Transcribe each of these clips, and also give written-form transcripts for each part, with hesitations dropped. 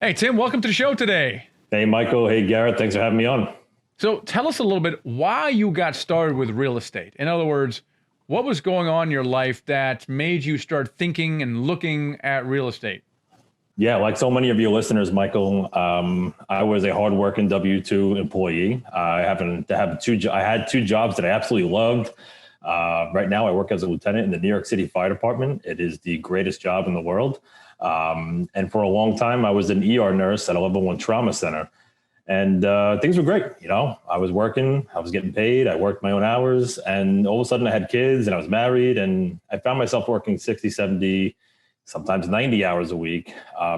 Hey, Tim, welcome to the show today. Hey, Michael. Hey, Garrett. Thanks for having me on. So tell us a little bit why you got started with real estate. In other words, what was going on in your life that made you start thinking and looking at real estate? Yeah, like so many of your listeners, Michael, I was a hardworking W-2 employee. I happen to have I had two jobs that I absolutely loved. Right now, I work as a lieutenant in the New York City Fire Department. It is the greatest job in the world. And for a long time, I was an ER nurse at a level one trauma center. And things were great. I was working, I was getting paid, I worked my own hours, and all of a sudden I had kids and I was married, and I found myself working 60, 70, sometimes 90 hours a week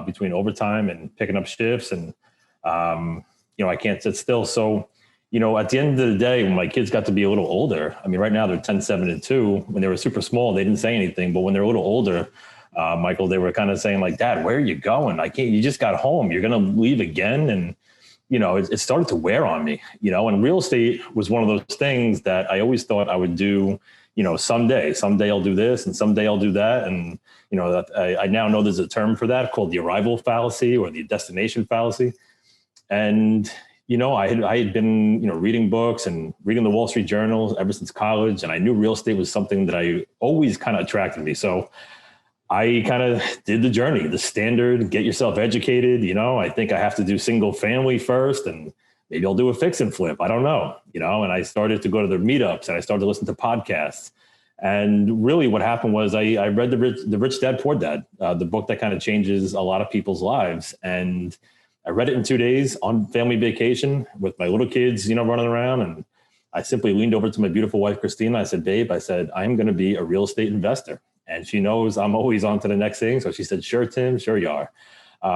between overtime and picking up shifts. And, I can't sit still. So, at the end of the day, when my kids got to be a little older, I mean, right now they're 10, 7, and 2. When they were super small, they didn't say anything. But when they're a little older, Michael, they were kind of saying like, Dad, where are you going? You just got home. You're going to leave again. And it started to wear on me, and real estate was one of those things that I always thought I would do, someday I'll do this and someday I'll do that. And, that I now know there's a term for that called the arrival fallacy or the destination fallacy. And, I had been, reading books and reading the Wall Street Journal ever since college. And I knew real estate was something that I always kind of attracted me. So I kind of did the journey, the standard, get yourself educated. I think I have to do single family first and maybe I'll do a fix and flip. I don't know, and I started to go to the meetups and I started to listen to podcasts. And really what happened was I read the Rich Dad, Poor Dad, the book that kind of changes a lot of people's lives. And I read it in 2 days on family vacation with my little kids, running around. And I simply leaned over to my beautiful wife, Christina. I said, babe, I'm going to be a real estate investor. And she knows I'm always on to the next thing. So she said, sure, Tim, sure you are.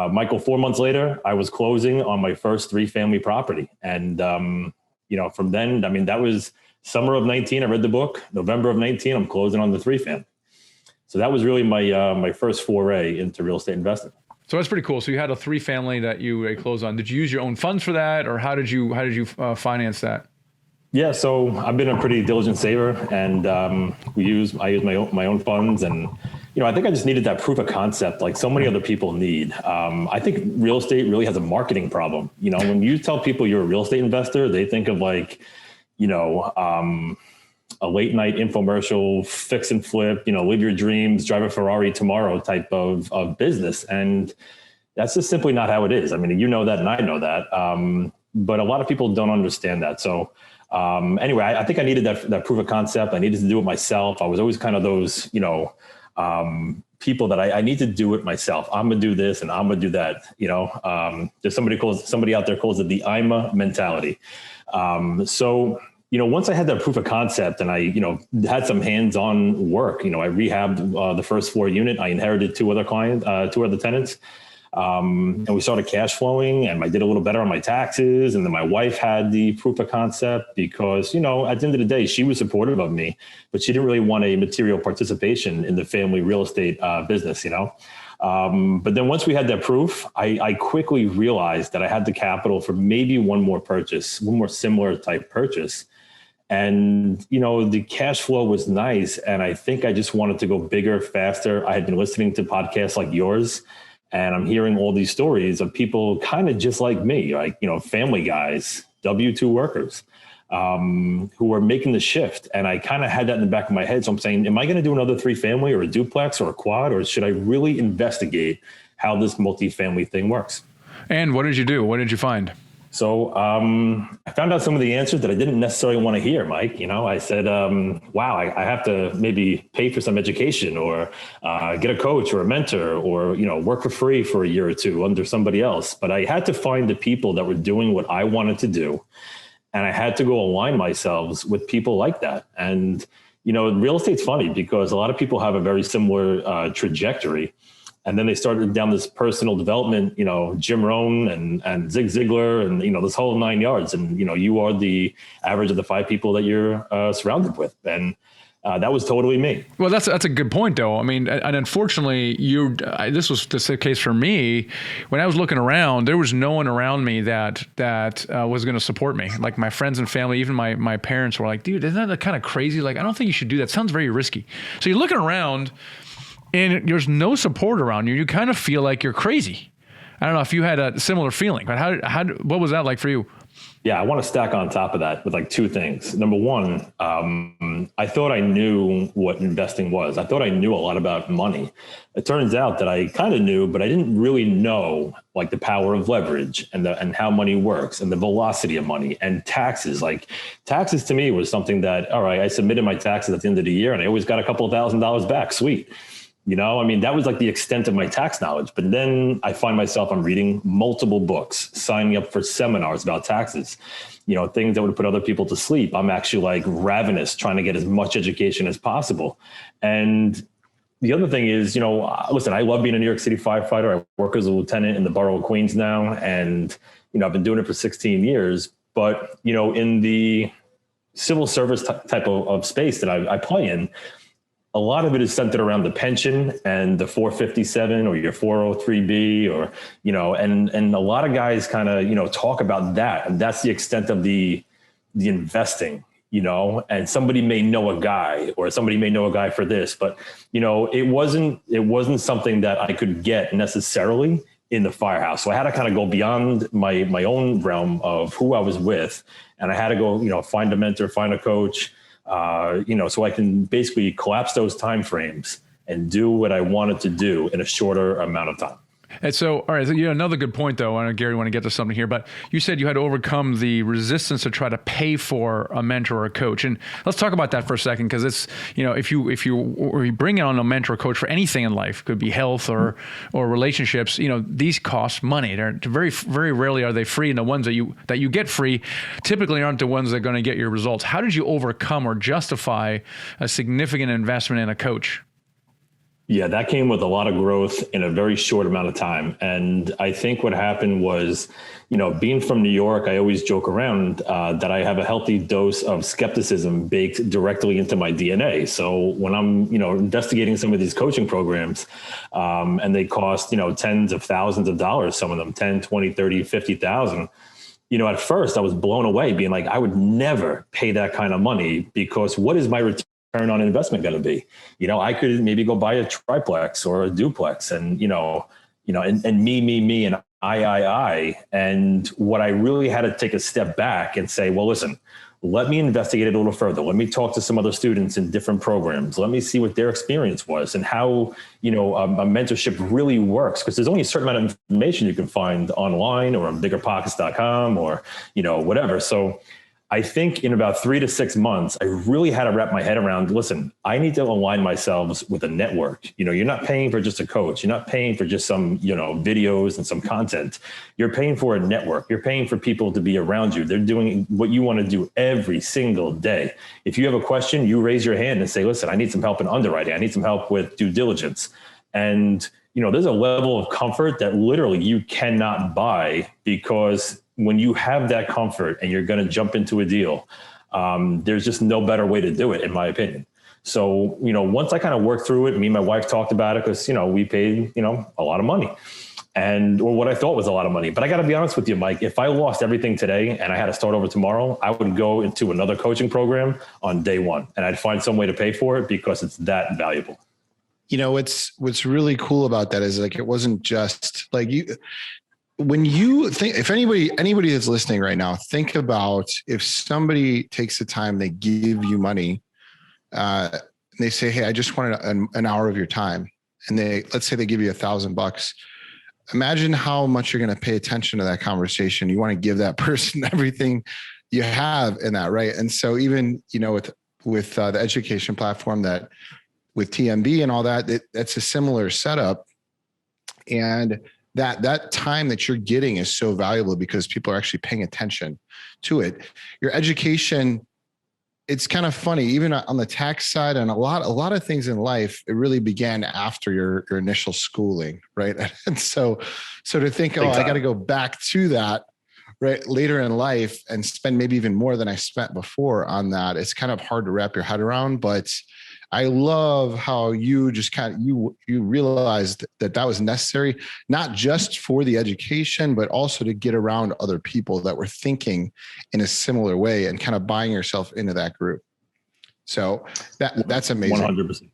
Michael, 4 months later, I was closing on my first 3-family property. And, from then, that was summer of 19. I read the book. November of 19, I'm closing on the 3-family. So that was really my first foray into real estate investing. So that's pretty cool. So you had a 3-family that you closed on. Did you use your own funds for that, or how did you finance that? Yeah, so I've been a pretty diligent saver, and I use my own funds, and I think I just needed that proof of concept, like so many other people need. I think real estate really has a marketing problem. When you tell people you're a real estate investor, they think of like, a late night infomercial, fix and flip, live your dreams, drive a Ferrari tomorrow type of business, and that's just simply not how it is. I mean, that, and I know that, but a lot of people don't understand that. So. Anyway, I think I needed that proof of concept. I needed to do it myself. I was always kind of those, people that I need to do it myself. I'm going to do this and I'm going to do that. There's somebody out there calls it the I'm a mentality. So, once I had that proof of concept and I, had some hands-on work, I rehabbed the first floor unit. I inherited two other tenants. And we started cash flowing, and I did a little better on my taxes. And then my wife had the proof of concept because, at the end of the day, she was supportive of me, but she didn't really want a material participation in the family real estate business, But then once we had that proof, I quickly realized that I had the capital for maybe one more similar type purchase. And, the cash flow was nice. And I think I just wanted to go bigger, faster. I had been listening to podcasts like yours. And I'm hearing all these stories of people kind of just like me, like, family guys, W-2 workers, who are making the shift. And I kind of had that in the back of my head. So I'm saying, am I going to do another 3-family or a duplex or a quad, or should I really investigate how this multifamily thing works? And what did you do? What did you find? So I found out some of the answers that I didn't necessarily want to hear, Mike. I said, wow, I have to maybe pay for some education or get a coach or a mentor or, work for free for a year or two under somebody else. But I had to find the people that were doing what I wanted to do. And I had to go align myself with people like that. And, real estate's funny because a lot of people have a very similar trajectory. And then they started down this personal development, Jim Rohn and Zig Ziglar and, this whole 9 yards. And, you are the average of the 5 people that you're surrounded with. And that was totally me. Well, that's a good point, though. I mean, and unfortunately, this was the case for me. When I was looking around, there was no one around me that was going to support me. Like my friends and family, even my parents were like, dude, isn't that kind of crazy? Like, I don't think you should do that. Sounds very risky. So you're looking around and there's no support around you. You kind of feel like you're crazy. I don't know if you had a similar feeling, but what was that like for you? Yeah, I want to stack on top of that with like two things. Number one, I thought I knew what investing was. I thought I knew a lot about money. It turns out that I kind of knew, but I didn't really know like the power of leverage and how money works and the velocity of money and taxes. Like taxes to me was something that, all right, I submitted my taxes at the end of the year and I always got a couple of $1,000s back. Sweet. You know, I mean, that was like the extent of my tax knowledge. But then I find myself, I'm reading multiple books, signing up for seminars about taxes, you know, things that would put other people to sleep. I'm actually like ravenous, trying to get as much education as possible. And the other thing is, you know, listen, I love being a New York City firefighter. I work as a lieutenant in the borough of Queens now. And, you know, I've been doing it for 16 years. But, you know, in the civil service type of space that I play in, a lot of it is centered around the pension and the 457 or your 403B or, you know, and a lot of guys kind of, you know, talk about that. And that's the extent of the investing, you know, and somebody may know a guy or somebody may know a guy for this, but, you know, it wasn't something that I could get necessarily in the firehouse. So I had to kind of go beyond my own realm of who I was with. And I had to go, you know, find a mentor, find a coach, you know, so I can basically collapse those time frames and do what I wanted to do in a shorter amount of time. And so, all right, so, you know, another good point, though. I know, Gary, want to get to something here, but you said you had to overcome the resistance to try to pay for a mentor or a coach. And let's talk about that for a second, because it's, you know, if you bring on a mentor or coach for anything in life, it could be health or relationships, you know, these cost money. They're very, very rarely are they free. And the ones that you get free typically aren't the ones that are going to get your results. How did you overcome or justify a significant investment in a coach? Yeah, that came with a lot of growth in a very short amount of time. And I think what happened was, you know, being from New York, I always joke around that I have a healthy dose of skepticism baked directly into my DNA. So when I'm, you know, investigating some of these coaching programs and they cost, you know, tens of thousands of dollars, some of them 10, 20, 30, 50,000. You know, at first I was blown away being like, I would never pay that kind of money because what is my return on investment going to be? You know, I could maybe go buy a triplex or a duplex and, and me and I. And what I really had to take a step back and say, well, listen, let me investigate it a little further. Let me talk to some other students in different programs. Let me see what their experience was and how, you know, a mentorship really works. Because there's only a certain amount of information you can find online or on biggerpockets.com or, you know, whatever. So I think in about 3 to 6 months, I really had to wrap my head around, listen, I need to align myself with a network. You know, you're not paying for just a coach. You're not paying for just some, you know, videos and some content. You're paying for a network. You're paying for people to be around you. They're doing what you want to do every single day. If you have a question, you raise your hand and say, listen, I need some help in underwriting. I need some help with due diligence. And, you know, there's a level of comfort that literally you cannot buy because when you have that comfort and you're going to jump into a deal, there's just no better way to do it, in my opinion. So, you know, once I kind of worked through it, me and my wife talked about it because, you know, we paid, you know, a lot of money or what I thought was a lot of money. But I got to be honest with you, Mike, if I lost everything today and I had to start over tomorrow, I would go into another coaching program on day one and I'd find some way to pay for it because it's that valuable. You know, what's really cool about that is like, it wasn't just like when you think, if anybody that's listening right now, think about if somebody takes the time, they give you money, and they say, hey, I just wanted an hour of your time. And let's say they give you $1,000. Imagine how much you're going to pay attention to that conversation. You want to give that person everything you have in that. Right. And so even, you know, with the education platform that with TMB and all that, that's a similar setup. And that time that you're getting is so valuable because people are actually paying attention to it. Your education, it's kind of funny, even on the tax side and a lot of things in life, it really began after your initial schooling, right? And so to think, I got to go back to that, right, later in life and spend maybe even more than I spent before on that, it's kind of hard to wrap your head around. But I love how you just you realized that was necessary, not just for the education, but also to get around other people that were thinking in a similar way and kind of buying yourself into that group. So that's amazing. 100%.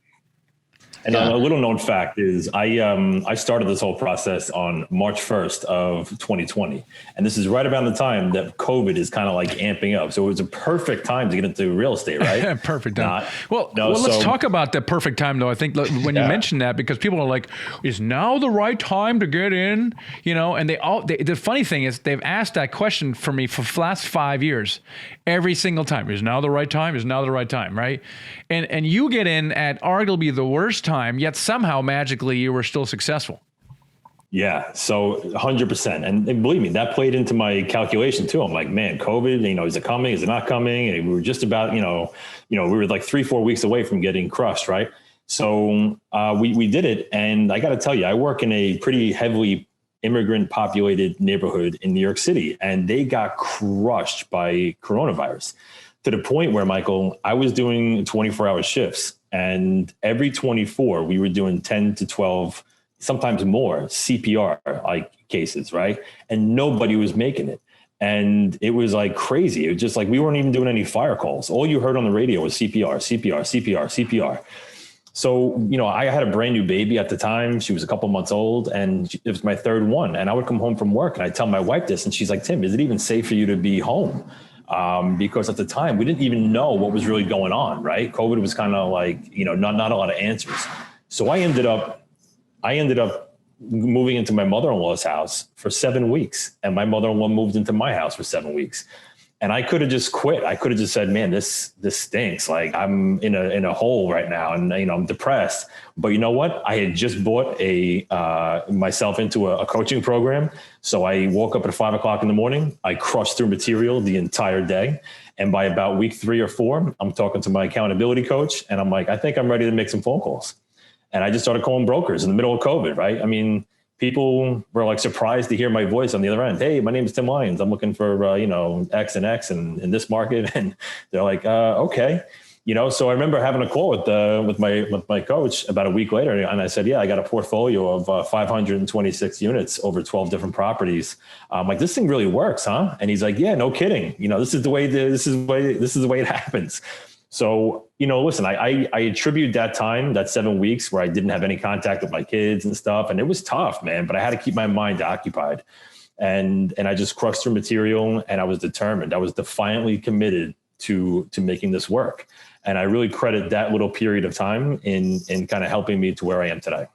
And a little known fact is I started this whole process on March 1st of 2020. And this is right around the time that COVID is kind of like amping up. So it was a perfect time to get into real estate, right? Perfect time. Let's talk about the perfect time though. I think when you mentioned that, because people are like, is now the right time to get in? You know, and the funny thing is they've asked that question for me for the last 5 years. Every single time, is now the right time? Is now the right time, right? And you get in at arguably the worst time, yet somehow magically you were still successful. Yeah, so 100%. And believe me, that played into my calculation too. I'm like, man, COVID, you know, is it coming? Is it not coming? And we were just about, we were like 3-4 weeks away from getting crushed, right? So we did it. And I got to tell you, I work in a pretty heavily immigrant populated neighborhood in New York City, and they got crushed by coronavirus to the point where, Michael, I was doing 24-hour shifts, and every 24 we were doing 10 to 12, sometimes more CPR like cases, right? And nobody was making it. And it was like crazy. It was just like, we weren't even doing any fire calls. All you heard on the radio was CPR, CPR, CPR, CPR. So, I had a brand new baby at the time. She was a couple months old, and it was my third one. And I would come home from work and I'd tell my wife this, and she's like, Tim, is it even safe for you to be home? Because at the time we didn't even know what was really going on, right? COVID was kind of like, not a lot of answers. So I ended up moving into my mother-in-law's house for 7 weeks, and my mother-in-law moved into my house for 7 weeks. And I could have just quit. I could have just said, man, this stinks. Like, I'm in a hole right now, and I'm depressed. But you know what? I had just bought myself into a coaching program. So I woke up at 5 o'clock in the morning. I crushed through material the entire day. And by about week 3 or 4, I'm talking to my accountability coach, and I'm like, I think I'm ready to make some phone calls. And I just started calling brokers in the middle of COVID, right? I mean, people were like surprised to hear my voice on the other end. Hey, my name is Tim Lyons. I'm looking for, X and X in this market. And they're like, okay. So I remember having a call with my coach about a week later. And I said, yeah, I got a portfolio of 526 units over 12 different properties. I'm like, this thing really works, huh? And he's like, yeah, no kidding. This is the way it happens. So, listen, I attribute that time, that 7 weeks where I didn't have any contact with my kids and stuff. And it was tough, man, but I had to keep my mind occupied. And I just crushed through material, and I was determined. I was defiantly committed to making this work. And I really credit that little period of time in kind of helping me to where I am today.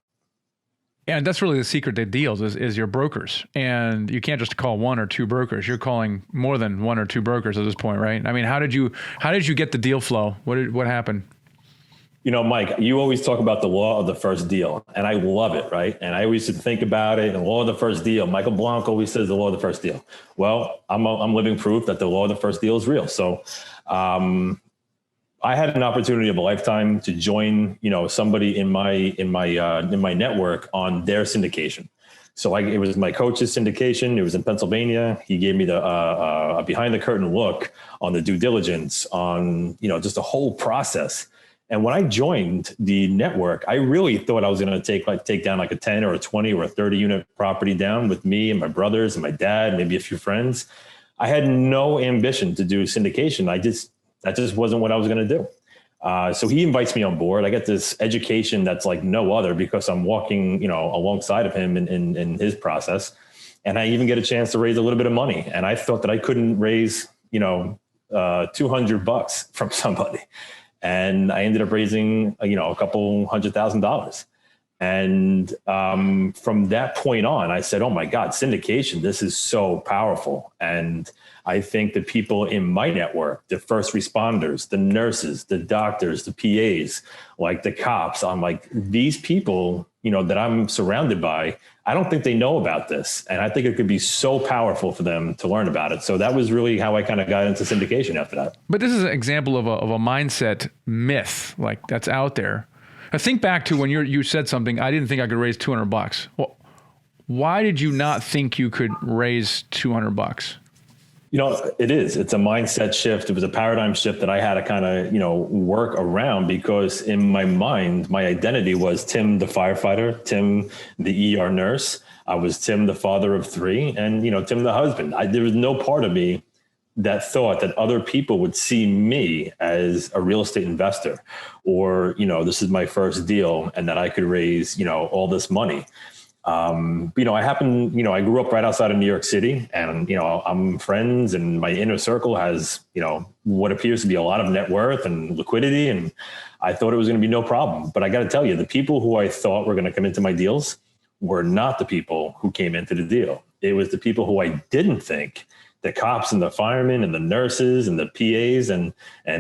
And that's really the secret to deals is your brokers. And you can't just call 1 or 2 brokers. You're calling more than 1 or 2 brokers at this point, right? I mean, how did you get the deal flow? What happened? Mike, you always talk about the law of the first deal, and I love it, right? And I always used to think about it, and the law of the first deal. Michael Blanc always says the law of the first deal. Well, I'm living proof that the law of the first deal is real. So, I had an opportunity of a lifetime to join, somebody in my network on their syndication. So it was my coach's syndication. It was in Pennsylvania. He gave me the behind the curtain look on the due diligence on, just the whole process. And when I joined the network, I really thought I was going to take down like a 10 or a 20 or a 30 unit property down with me and my brothers and my dad, maybe a few friends. I had no ambition to do syndication. That just wasn't what I was going to do. So he invites me on board. I get this education that's like no other because I'm walking, alongside of him in his process. And I even get a chance to raise a little bit of money. And I thought that I couldn't raise, $200 from somebody. And I ended up raising, a couple $100,000. And from that point on, I said, oh my God, syndication, this is so powerful. And I think the people in my network, the first responders, the nurses, the doctors, the PAs, like the cops, I'm like, these people, that I'm surrounded by, I don't think they know about this. And I think it could be so powerful for them to learn about it. So that was really how I kind of got into syndication after that. But this is an example of a mindset myth, like that's out there. I think back to when you said something, I didn't think I could raise $200. Well, why did you not think you could raise $200? It's a mindset shift. It was a paradigm shift that I had to kind of, work around, because in my mind, my identity was Tim, the firefighter, Tim, the ER nurse. I was Tim, the father of 3, and, Tim, the husband. There was no part of me that thought that other people would see me as a real estate investor, or, this is my first deal and that I could raise, all this money. I grew up right outside of New York City, and, I'm friends, and my inner circle has, what appears to be a lot of net worth and liquidity. And I thought it was going to be no problem. But I got to tell you, the people who I thought were going to come into my deals were not the people who came into the deal. It was the people who I didn't think, the cops and the firemen and the nurses and the PAs and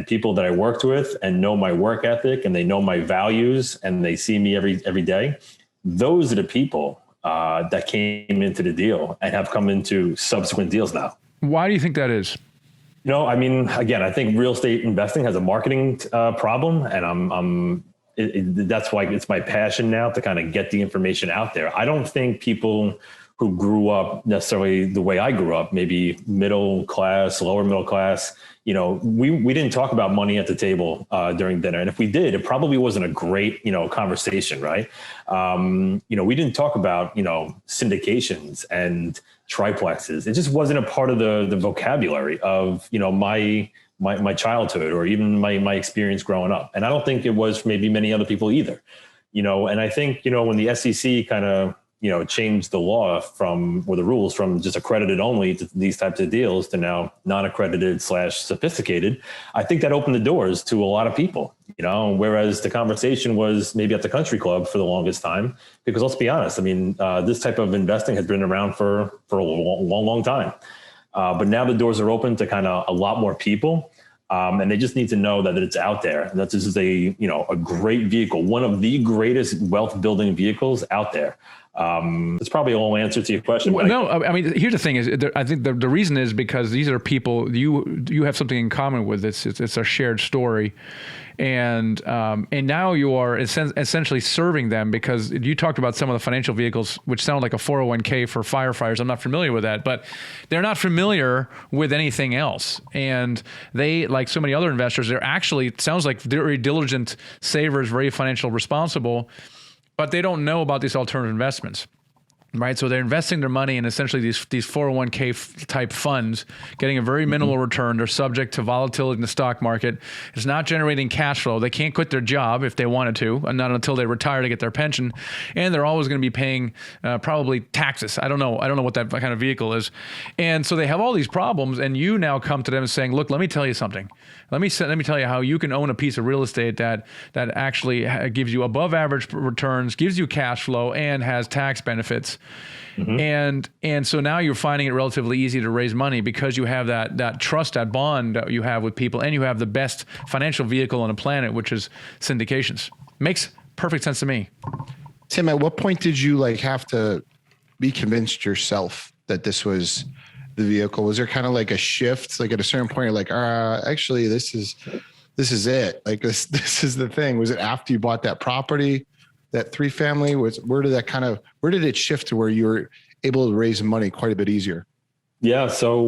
people that I worked with and know my work ethic, and they know my values, and they see me every day. Those are the people that came into the deal and have come into subsequent deals now. Why do you think that is? Again, I think real estate investing has a marketing problem, and that's why it's my passion now to kind of get the information out there. I don't think people who grew up necessarily the way I grew up, maybe middle class, lower middle class, we didn't talk about money at the table during dinner. And if we did, it probably wasn't a great, conversation, right? We didn't talk about, syndications and triplexes. It just wasn't a part of the vocabulary of, my childhood, or even my experience growing up. And I don't think it was for maybe many other people either, and I think, when the SEC kind of, changed the law or the rules from just accredited only to these types of deals to now non-accredited / sophisticated, I think that opened the doors to a lot of people, whereas the conversation was maybe at the country club for the longest time, because let's be honest, this type of investing has been around for a long time. But now the doors are open to kind of a lot more people. And they just need to know that it's out there, and that this is a great vehicle, one of the greatest wealth building vehicles out there. It's probably a long answer to your question. Well, no, here's the thing is, I think the reason is because these are people you have something in common with. It's a shared story. And now you are essentially serving them, because you talked about some of the financial vehicles, which sound like a 401k for firefighters. I'm not familiar with that, but they're not familiar with anything else. And they, like so many other investors, they're actually, it sounds like very diligent savers, very financial responsible, but they don't know about these alternative investments. Right. So they're investing their money in essentially these 401k type funds, getting a very minimal return. They're subject to volatility in the stock market. It's not generating cash flow. They can't quit their job if they wanted to, and not until they retire to get their pension. And they're always going to be paying probably taxes. I don't know what that kind of vehicle is. And so they have all these problems. And you now come to them and saying, look, let me tell you something. Let me tell you how you can own a piece of real estate that actually gives you above average returns, gives you cash flow, and has tax benefits. Mm-hmm. And so now you're finding it relatively easy to raise money because you have that trust, that bond that you have with people, and you have the best financial vehicle on the planet, which is syndications. Makes perfect sense to me. Tim, at what point did you have to be convinced yourself that this was the vehicle? Was there kind of like a shift? Like at a certain point, you're like, actually, this is it. Like this is the thing. Was it after you bought that property? That 3-family where did it shift to where you were able to raise money quite a bit easier? Yeah. So,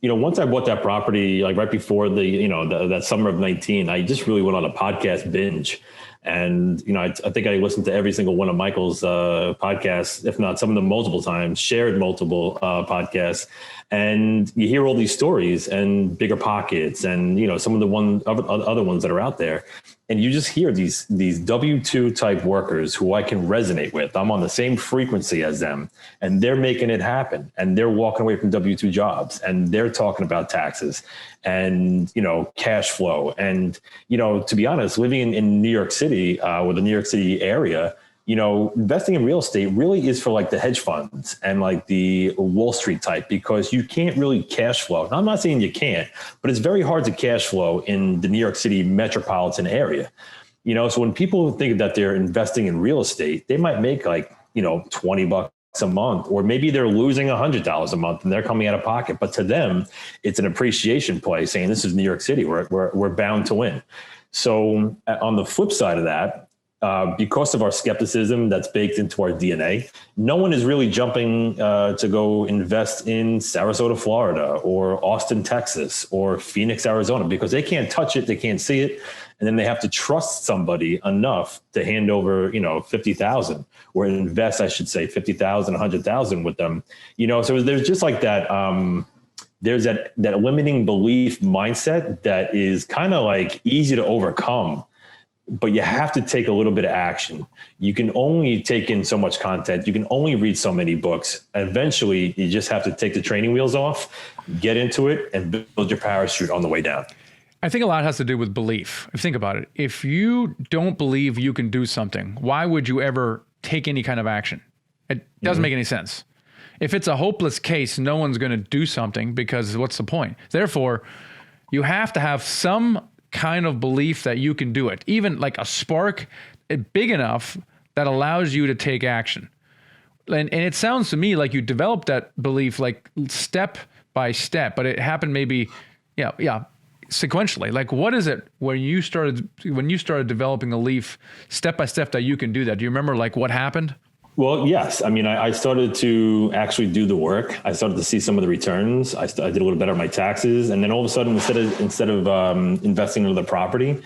once I bought that property, like right before that summer of 19, I just really went on a podcast binge. And, I think I listened to every single one of Michael's podcasts, if not some of them multiple times, shared multiple podcasts. And you hear all these stories and Bigger Pockets and, some of the other ones that are out there. And you just hear these W-2 type workers who I can resonate with. I'm on the same frequency as them, and they're making it happen. And they're walking away from W-2 jobs, and they're talking about taxes and, cash flow. And, to be honest, living in New York City or the New York City area, investing in real estate really is for like the hedge funds and like the Wall Street type, because you can't really cash flow. Now, I'm not saying you can't, but it's very hard to cash flow in the New York City metropolitan area. So when people think that they're investing in real estate, they might make like, $20 a month, or maybe they're losing $100 a month and they're coming out of pocket. But to them, it's an appreciation play, saying this is New York City. We're bound to win. So on the flip side of that, because of our skepticism that's baked into our DNA, no one is really jumping to go invest in Sarasota, Florida, or Austin, Texas, or Phoenix, Arizona, because they can't touch it, they can't see it, and then they have to trust somebody enough to hand over, $50,000, or invest, I should say, $50,000, $100,000 with them. So there's just like that. there's that limiting belief mindset that is kind of like easy to overcome, but you have to take a little bit of action. You can only take in so much content. You can only read so many books. Eventually, you just have to take the training wheels off, get into it, and build your parachute on the way down. I think a lot has to do with belief. Think about it. If you don't believe you can do something, why would you ever take any kind of action? It doesn't make any sense. If it's a hopeless case, no one's going to do something, because what's the point? Therefore, you have to have some kind of belief that you can do it, even like a spark big enough that allows you to take action. And it sounds to me like you developed that belief like step by step, but it happened maybe, sequentially. Like, what is it when you started developing a belief step by step that you can do that? Do you remember like what happened? Well, yes. I mean, I started to actually do the work. I started to see some of the returns. I did a little better on my taxes. And then all of a sudden, instead of investing into the property,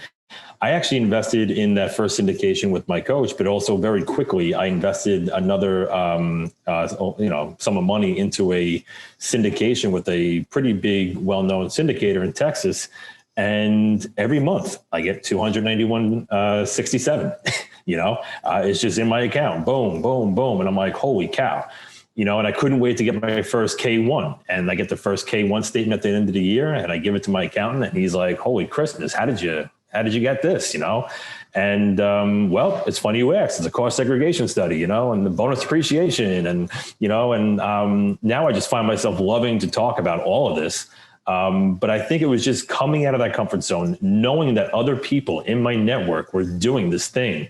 I actually invested in that first syndication with my coach, but also very quickly, I invested another, sum of money into a syndication with a pretty big, well-known syndicator in Texas. And every month I get 291.67. It's just in my account. Boom, boom, boom. And I'm like, holy cow. And I couldn't wait to get my first K1. And I get the first K1 statement at the end of the year, and I give it to my accountant, and he's like, holy Christmas, how did you get this? And well, it's funny you asked. It's a cost segregation study, and the bonus depreciation, and now I just find myself loving to talk about all of this. But I think it was just coming out of that comfort zone, knowing that other people in my network were doing this thing,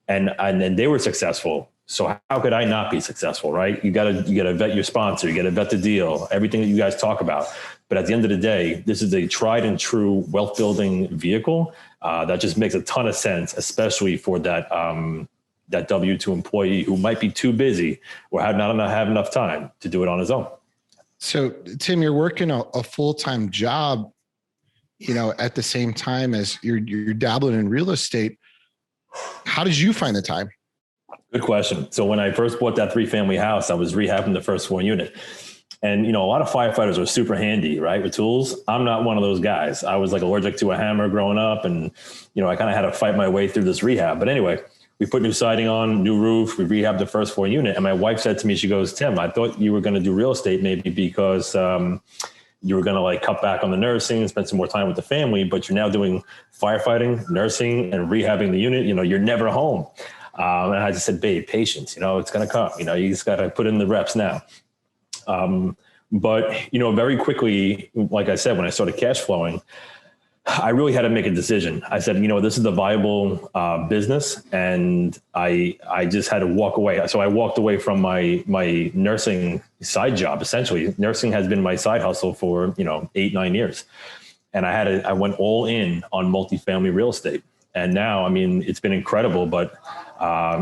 and they were successful. So how could I not be successful, right? You gotta vet your sponsor, you gotta vet the deal, everything that you guys talk about. But at the end of the day, this is a tried and true wealth building vehicle that just makes a ton of sense, especially for that W-2 employee who might be too busy or not have enough time to do it on his own. So, Tim, you're working a full-time job, at the same time as you're dabbling in real estate. How did you find the time? Good question. So when I first bought that 3-family house, I was rehabbing the first floor unit. And, a lot of firefighters are super handy, right, with tools. I'm not one of those guys. I was like allergic to a hammer growing up, and, I kind of had to fight my way through this rehab. But anyway, we put new siding on, new roof, we rehabbed the first floor unit. And my wife said to me, she goes, Tim, I thought you were going to do real estate maybe because you were going to like cut back on the nursing and spend some more time with the family, but you're now doing firefighting, nursing, and rehabbing the unit. You're never home. And I just said, babe, patience, it's going to come, you just got to put in the reps now. But very quickly, like I said, when I started cash flowing, I really had to make a decision. I said, this is a viable business, and I just had to walk away. So I walked away from my nursing side job. Essentially, nursing has been my side hustle for 8-9 years, and I went all in on multifamily real estate. And now, it's been incredible. But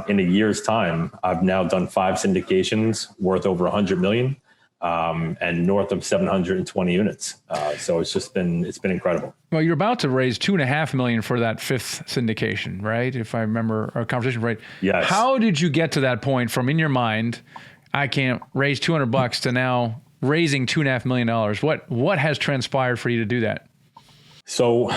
in a year's time, I've now done 5 syndications worth over 100 million. And north of 720 units. So it's been incredible. Well, you're about to raise $2.5 million for that 5th syndication, right? If I remember our conversation right. Yes. How did you get to that point from in your mind, I can't raise $200 to now raising $2.5 million? What has transpired for you to do that? So,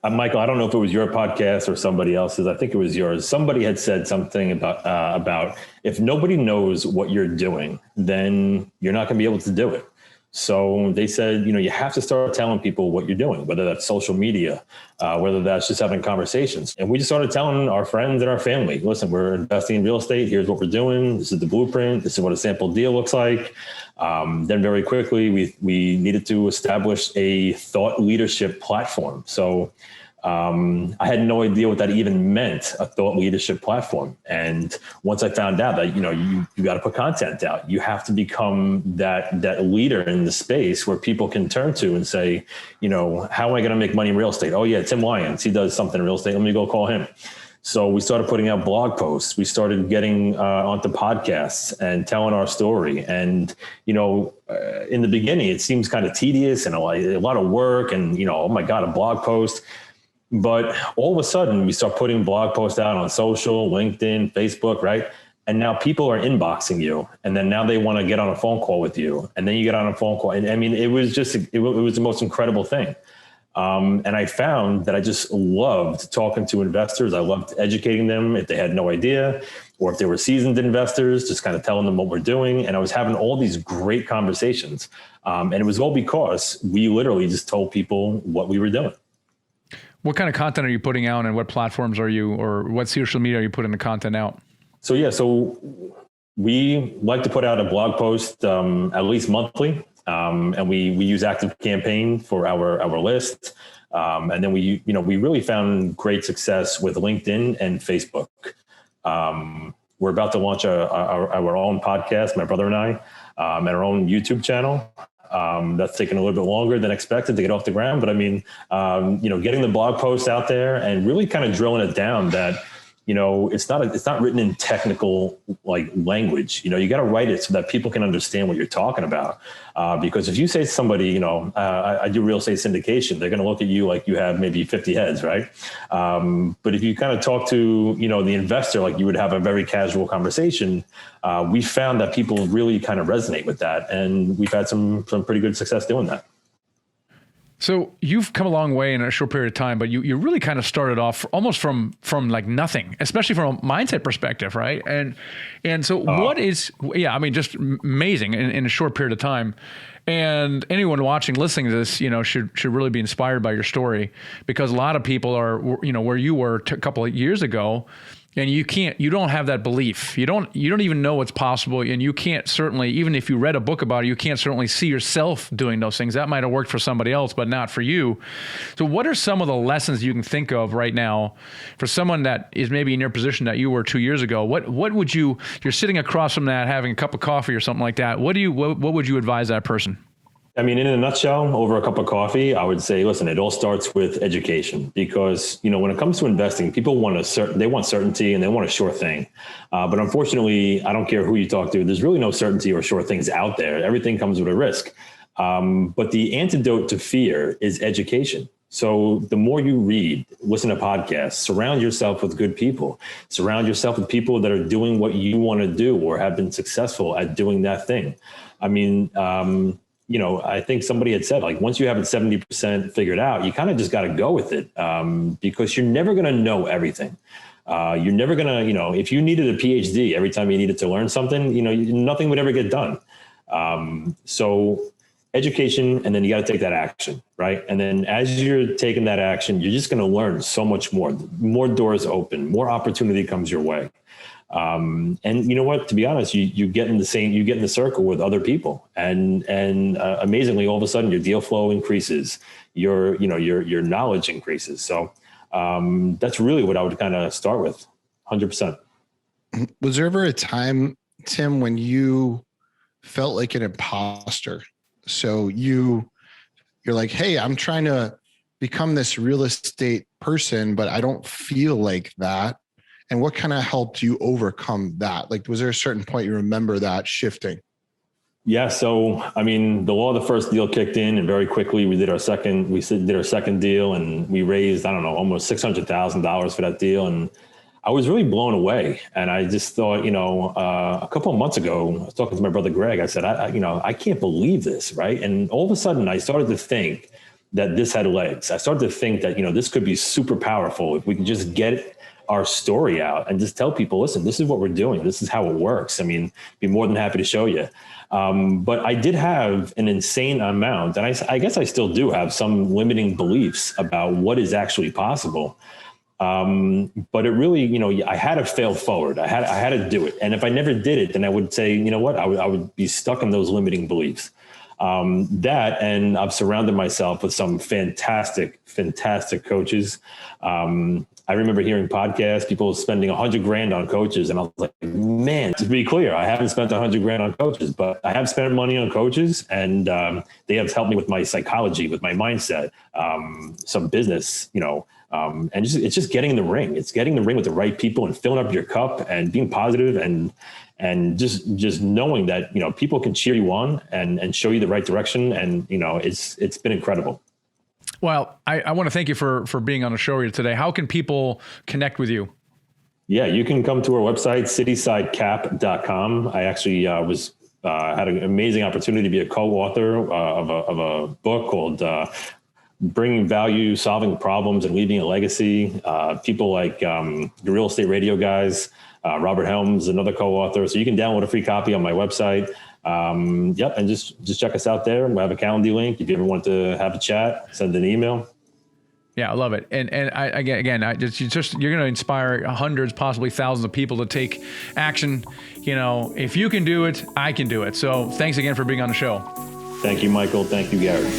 Michael, I don't know if it was your podcast or somebody else's. I think it was yours. Somebody had said something about if nobody knows what you're doing, then you're not going to be able to do it. So they said, you have to start telling people what you're doing, whether that's social media, whether that's just having conversations. And we just started telling our friends and our family, listen, we're investing in real estate. Here's what we're doing. This is the blueprint. This is what a sample deal looks like. Then very quickly, we needed to establish a thought leadership platform. So I had no idea what that even meant, a thought leadership platform. And once I found out that, you got to put content out, you have to become that leader in the space where people can turn to and say, how am I going to make money in real estate? Oh yeah, Tim Lyons, he does something in real estate. Let me go call him. So we started putting out blog posts. We started getting onto podcasts and telling our story. And, in the beginning, it seems kind of tedious and a lot of work and, oh my God, a blog post. But all of a sudden we start putting blog posts out on social, LinkedIn, Facebook, right? And now people are inboxing you, and then now they want to get on a phone call with you, and then you get on a phone call. And I mean, it was the most incredible thing. And I found that I just loved talking to investors. I loved educating them if they had no idea, or if they were seasoned investors, just kind of telling them what we're doing. And I was having all these great conversations. And it was all because we literally just told people what we were doing. What kind of content are you putting out, and what platforms are you, or what social media are you putting the content out? So we like to put out a blog post at least monthly. And we use Active Campaign for our list. And then we really found great success with LinkedIn and Facebook. We're about to launch our own podcast, my brother and I, and our own YouTube channel. That's taken a little bit longer than expected to get off the ground. But I mean, getting the blog posts out there and really kind of drilling it down that, it's not written in technical like language. You got to write it so that people can understand what you're talking about. Because if you say to somebody, I do real estate syndication, they're going to look at you like you have maybe 50 heads, right? But if you kind of talk to, the investor, like you would have a very casual conversation, we found that people really kind of resonate with that. And we've had some pretty good success doing that. So you've come a long way in a short period of time, but you really kind of started off almost from like nothing, especially from a mindset perspective, right? And so what is, just amazing in a short period of time. And anyone watching, listening to this, should really be inspired by your story, because a lot of people are, where you were a couple of years ago, and you don't have that belief. You don't even know what's possible. And you can't certainly, even if you read a book about it, you can't certainly see yourself doing those things. That might have worked for somebody else, but not for you. So what are some of the lessons you can think of right now for someone that is maybe in your position that you were 2 years ago? What would you're sitting across from that, having a cup of coffee or something like that. What would you advise that person? I mean, in a nutshell, over a cup of coffee, I would say, listen, it all starts with education, because, when it comes to investing, people want certainty and they want a sure thing. But unfortunately, I don't care who you talk to, there's really no certainty or sure things out there. Everything comes with a risk. But the antidote to fear is education. So the more you read, listen to podcasts, surround yourself with good people, surround yourself with people that are doing what you want to do or have been successful at doing that thing. I mean, I think somebody had said, like, once you have it 70% figured out, you kind of just got to go with it, because you're never going to know everything. You're never going to, if you needed a PhD every time you needed to learn something, nothing would ever get done. So education, and then you got to take that action, right? And then as you're taking that action, you're just going to learn so much more doors open, more opportunity comes your way. And you know what, to be honest, you get in the circle with other people, and amazingly, all of a sudden your deal flow increases, your knowledge increases. So, that's really what I would kind of start with. 100%. Was there ever a time, Tim, when you felt like an imposter? So you're like, hey, I'm trying to become this real estate person, but I don't feel like that. And what kind of helped you overcome that? Like, was there a certain point you remember that shifting? Yeah. So, I mean, the law of the first deal kicked in, and very quickly we did our second deal, and we raised, almost $600,000 for that deal. And I was really blown away. And I just thought, a couple of months ago, I was talking to my brother, Greg, I said, I can't believe this. Right. And all of a sudden I started to think that this had legs. I started to think that, this could be super powerful if we can just get our story out and just tell people, listen, this is what we're doing. This is how it works. I mean, be more than happy to show you. But I did have an insane amount, and I guess I still do have some limiting beliefs about what is actually possible. But it really, I had to fail forward. I had to do it. And if I never did it, then I would say, you know what, I would be stuck in those limiting beliefs. And I've surrounded myself with some fantastic coaches. I remember hearing podcasts, people spending $100,000 on coaches. And I was like, man, to be clear, I haven't spent $100,000 on coaches, but I have spent money on coaches, and they have helped me with my psychology, with my mindset, some business, and it's just getting in the ring. It's getting in the ring with the right people and filling up your cup and being positive and just knowing that, people can cheer you on and show you the right direction. And, it's been incredible. Well, I want to thank you for being on the show here today. How can people connect with you? Yeah, you can come to our website, citysidecap.com. I actually had an amazing opportunity to be a co-author of a book called Bringing Value, Solving Problems, and Leaving a Legacy. People like the real estate radio guys, Robert Helms, another co-author. So you can download a free copy on my website. Yep, and just check us out there. We have a Calendly link. If you ever want to have a chat, send an email. Yeah, I love it. And you're going to inspire hundreds, possibly thousands of people to take action. You know, if you can do it, I can do it. So thanks again for being on the show. Thank you, Michael. Thank you, Gary.